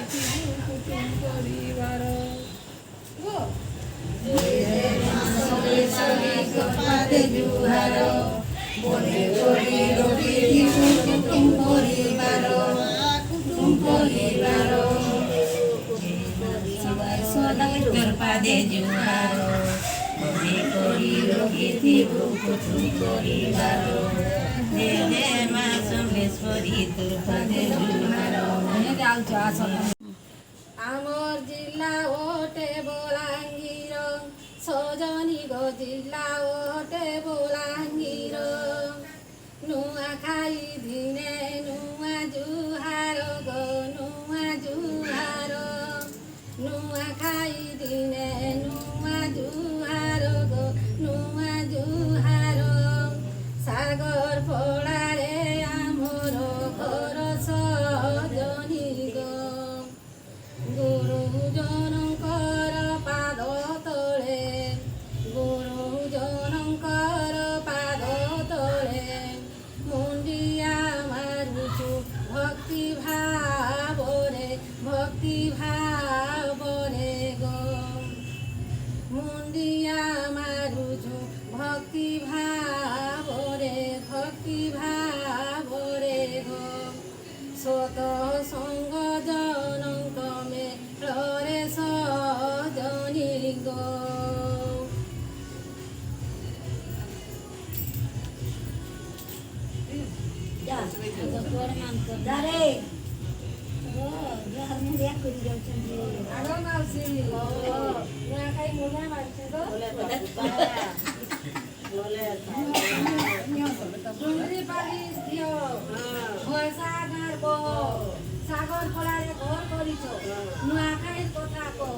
কুটুম পরিবার পাদে জুহার বলে করি রবি কুটুম পরিবার তোর পাদে জুহার বলে করি রবি কুটুম পরিবার দে দে মা সোমেশ্বরী তোর পাদে জুহার। আমার জিল্লা ওটে বলাঙ্গীর সজনী গো জিল্লা ওটে বলাঙ্গীর নুয়া খাই দিনে নুয়া জুহার গো নুয়া জুহার নুয়া খাই দিনে নুয়া জুহার গো নুয়া জুহার সাগর পড়ারে আমার ঘর সজনী গো গুরুজনଙ୍କର ପାଦ ତଳେ ଗୁରୁଜନଙ୍କର ପାଦ ତଳେ ମୁଣ୍ଡିଆ ମାରୁଛୁ ଭକ୍ତି ଭାବରେ ଗୋ ମୁଣ୍ଡିଆ ମାରୁଛୁ ଭକ୍ତି ଭାବରେ ଗୋ ସତ ସଙ୍ଗ ଜନଙ୍କ ମେଳରେ ସଜনী ଗো। ଆଗ ମାଉସୀ ନୂଆଖାଇ ମୁଣ୍ଡିଆ ମାରୁଛୁ ତ ଡୁଙ୍ଗରି ପାଲି ଦିଅ ଭରସା ଗାଁର କହ ସାଗର ପଳାରେ ଘର କରିଛ ନୂଆଖାଇ କଥା କହ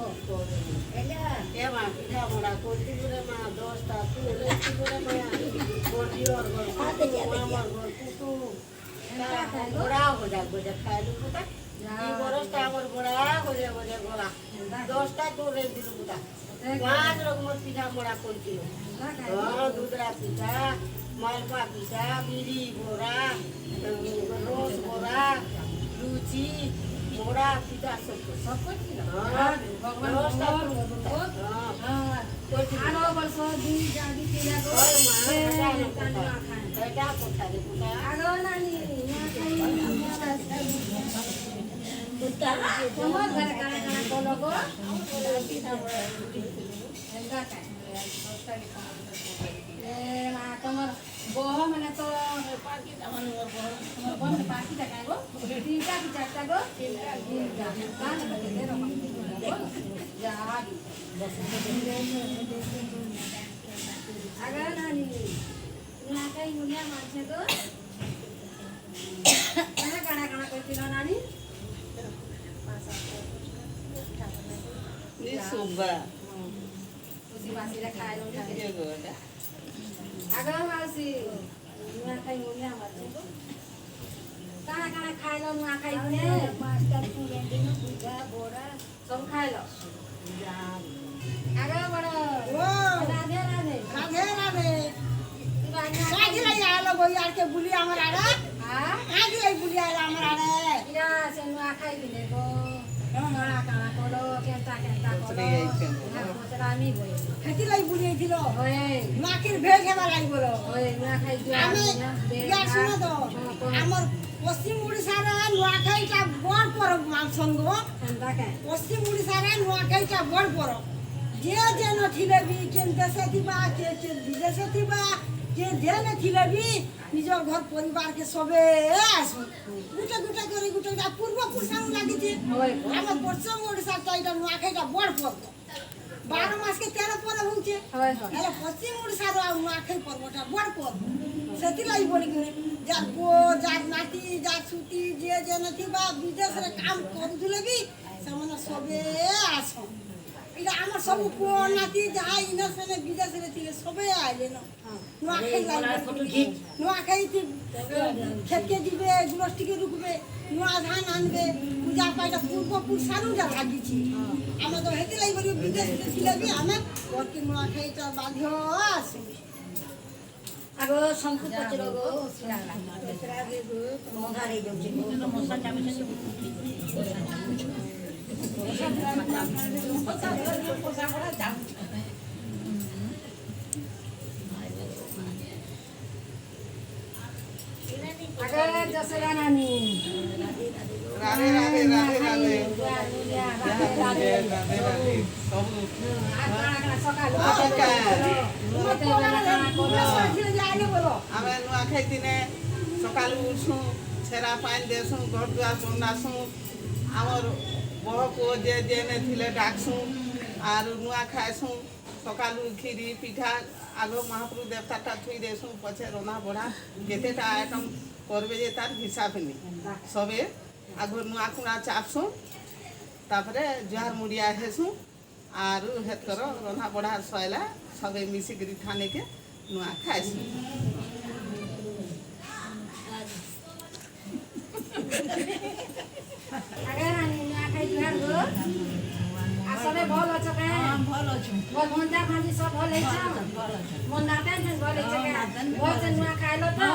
দুধরা পিঠা মালপা পিঠা বিড়ি বড়া রস বড়া লুচি মোড়া পিঠা সব আরো বর্ষ দুই জানি পিলা গো এটা কোথায় কোথায় আগো নানি তোমার ঘরে কানা কানা বলো গো তোমার বহ মানে তো পাখিটা খাই গো তিনটা কি চারটা গো আগে নানি নাকাই মুনিয়া মারছে তো কানা কানা কানা করছিল নানি বাসিরা খাই আগে মাসি নূয়াখাই মুনিয়া মারছে তো কানা কানা খাইলো নূয়াখাই দিনে সব খাইলো আগে বড় রাধে রাধে রাধে রাধে কাজি লাই আলো বই আর কে বুলি আমার আড়া হ্যাঁ কাজি লাই বুলি আলো আমার আড়া ইরা সে নূয়াখাই দিনে গো কানা কানা করলো কেনটা কেনটা করলো কোচরা আমি বই খাতি লাই বুলি দিল ওই নাকির ভেজ হেবা লাগবল ওই নূয়াখাই আমি ইয়া শুনো তো আমার পশ্চিম ওড়িশার নূয়াখাইটা বড় পরব মানসঙ্গ কেনটা কেন পশ্চিম ওড়িশার নূয়াখাইটা বড় পরব যে যেন থিলে বি কেন দেশে থিবা কে বিদেশে থিবা কে যেনে থিলে বি নিজ ঘর পরিবারকে সবে আসু গুটা গুটা করে গুটা পূর্বপুরুষাং লাগিছে আমার পশ্চিম ওড়িশাটা এটা নূয়াখাইটা বড় পরব 12 মাসকে 13 পরব হচ্ছে তাহলে পশ্চিম ওড়িশার নূয়াখাই পর্বটা বড় পরব সেটিলাই বলি করে যার পো যার নাতি যার ছুটি যে যেনে থিবা বিদেশে কাম করুলে বি সেমানে সবে আসো এটা আমার সব পো নাতি যাহা ইনসেনে বিদেশে ছিলে সবে আইলে না নূয়াখাই লাগবে নূয়াখাই খেতকে দিবে গুলষ্টিকে রুকবে নূয়া ধান আনবে পূজা পাইটা পূর্বপুরুষারও যা লাগিছি আমরা তো হেতে লাগবে বিদেশে ছিলে বি আমি ওকে নূয়াখাইটা বাধ্য আসি আগ শঙ্কু পচর গো মশা যাবে আগে যশোদা নানি রাধে রাধে রাধে রাধে রাধে রাধে রাধে রাধে ସବୁ সকাল ଆମେ ନୂଆଖାଇ ଦିନେ ସକାଳୁ ଉଠୁଁ ଛେରା ପାଣି ଦେସୁଁ ଘର ଦୁଆର ବନ୍ଦାସୁଁ ଆମର ବହ ପୁଅ ଯେ ଯେନେ ଥିଲେ ଡାକସୁଁ ଆରୁ ନୂଆ ଖାଏସୁଁ ସକାଳୁ କ୍ଷୀରି ପିଠା ଆଗ ମହାପ୍ରଭୁ ଦେବତାଟା ଥୁଇ ଦେସୁଁ ପଛେ ରନ୍ଧା ବଢ଼ା କେତେଟା ଆଇଟମ୍ করবে যে তার হিসাব নেই সবে আগ নূଆ কুଣା চাপসুঁ তারপরে জুহার মুড়িয়া হেসুঁ আর হেতকর রন্ধা বঢ়া সইলা সবে মিশিকি ঠানেকে নূଆ খাইসুঁ আগে নানি না খাই জুহার গো আসলে ভাল আছে কে ভাল অছু বল মন্দা ভাজি সব ভাল হইছে মন্দা তেন ভাল হইছে কে ভাল সে না খাইলো তো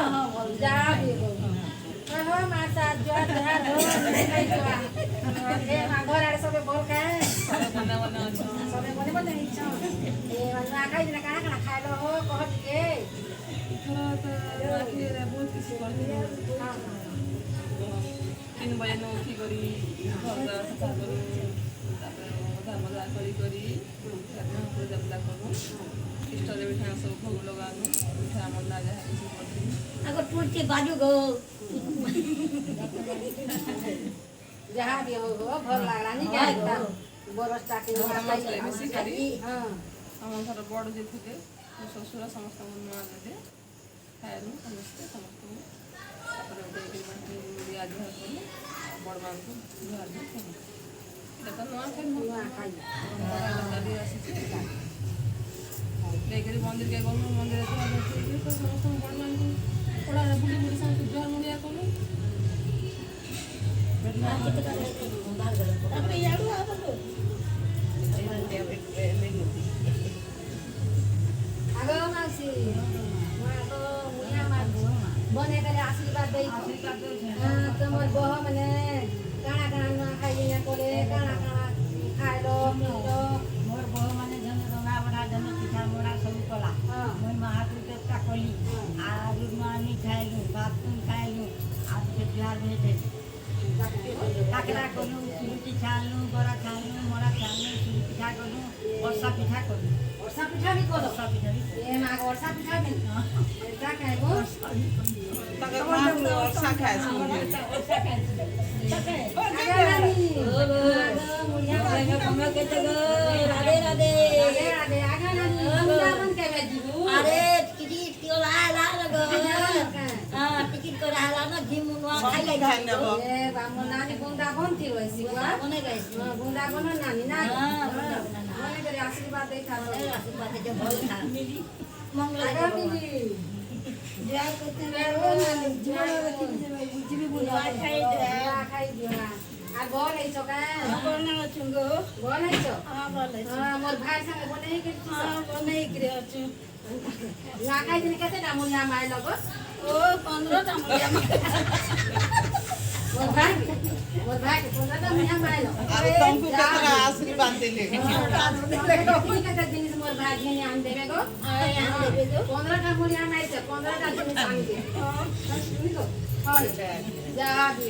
যা দিও हो माता जय जय हो खाई जोआ ए मा घर आरे सबे बोल के सबे बने इच्छा ए ना खाई ना काना खाइलो हो कहत के तीन बजे न उठी करी घर सफा करूँ मजा मजा करी पूजा पूजा करूँ इष्ट देवी ठान सब भोग लगाऊँ मिठा मंदा जहाँ किसी करती आगो टूट के बाजू गो जहाँ भी हो भल लागला नहीं क्या एकदम बरसटा के मिसी करी हां ଆମ ଘର ବଡ଼ ଯେ ଥିଲେ ମୋ ଶ୍ୱଶୁର ସମସ୍ତଙ୍କୁ ନୂଆ ଦେଲେ ଖାଇଲୁ ସମସ୍ତଙ୍କୁ ତାପରେ ଦେଇକି ମାଟି ମୁଡ଼ିଆ ଝୁଆ କଲୁ ବଡ଼ମାନଙ୍କୁ ଝୁଆ ଝୁଆ କଲୁ ଏଇଟା ତ ନୂଆ ଖାଇ ଡାଲି ଆସିଛି ଦେଇକରି ମନ୍ଦିରକେ ଗଲୁ ମନ୍ଦିରରେ ସମସ୍ତଙ୍କୁ ବଡ଼ମାନଙ୍କୁ ପଡ଼ାରେ ବୁଲି ବୁଲି ସମସ୍ତେ ଝୁଆ ମୁଡ଼ିଆ କଲୁ তারপরে ইয়াড়ু আবলো आगो मासी मागो मुया मागो बने करे आशीर्वाद देई तमर बह मने काना काना ना खाई ना करे काना काना खाइलो पिलो মোর বউ মানে জন রঙা বড়া জন পিঠা মোড়া সব কলা মই মহাপুরুষের টাকলি আর মানি খাইলু ভাত খাইলু আর জুহার ভেটে কাকড়া করলু সুরুটি ছাড়লু বড়া ছাড়লু মোড়া ছাড়লু সুরুটি পিঠা করলু বর্ষা পিঠা করলু वर्षा पिठा भी करो বর্ষা পিঠা ए मागो वर्षा पिठा भी का खाइबो ତାଙ୍କର ମହାପ୍ରଭୁ ବର୍ଷା ଖାଏସୁଁ आगे नानी मागो मुया कमला के गो राधे राधे आगे आगे आगे नानी वृंदावन के भेजिबू अरे टिकट क्यों ला गो हां टिकट को ला ना जिमुनवा खाई ସବୁ ଖାଇ ନେବ ए बामो नानी वृंदावन थी वैसी बा कोने गए वृंदावन नानी ना मने करे आशीर्वाद देई था आशीर्वाद जे भल था मंगल आगे मिली জয় করতে ओ नानी জয় বুঝিবি বুঝা খাই দে খাই দিও আর বল এই চকা বলনা চুঙ্গো বল এই চক বলে মোর ভাই সঙ্গে বনে কি বনেই করে আছু না খাই দিন কেতে দামুনিয়া মাই লগত ও 15টা মুড়িয়া মোর ভাই 15 দামুনিয়া মাই লগত আর ତମକୁ କେତେଟା ଆଶୀର୍ବାଦ ଦେଲେ কেতে জিনিস মোর ভাই ঘেনি আন দেবে গো 15টা মুড়িয়া মাইছে 15টা জিনিস আন দে শুনি তো হয় যা দি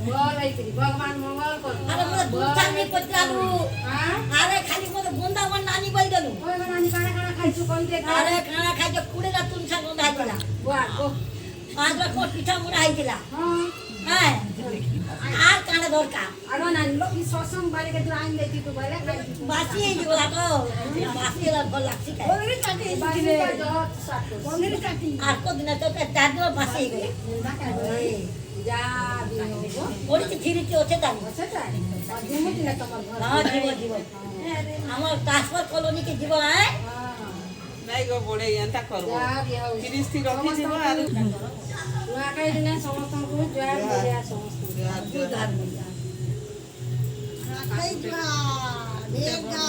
বল এই ভগবান মঙ্গল কর अरे मोर दूध नहीं पत्रालू हां अरे खाली मोर वृंदावन नानी बोल देलू ओए नानी काना काना खाइछु कोन दे अरे खाना खाई जो कुड़े ना तुम सा गंधा दिला वाह गो आज को पिठा मुड़ा आई दिला हां हां आर काने दरका आरो नानी लोक ई सत्संग बारे के आइन देती तो बारे खाइछु बासी जो आको बासी ला भल लागसी का বনেই কাটি बारे का जहत साथ বনেই কাটি आर को दिन तो चार दिन बासी गए যা দিও ओड़ी से खीरी के ओछे दानी বসে যায় অধিমতি না তোমার ঘর हां जीव जीव हमर ट्रांसफर कॉलोनी के जीव है ନାଇଁ ଗୋ ବଡ଼େ ଏନ୍ତା କରବ যা দিও ତିରିଶଟି ରଖିଯିବ ଆରୁ ନୂଆଖାଇ ଦିନେ ସମସ୍ତଙ୍କୁ ଜୟ ବଢିଆ ସମସ୍ତଙ୍କୁ ଜୁହାର ଜୁହାର খাই যা রে গা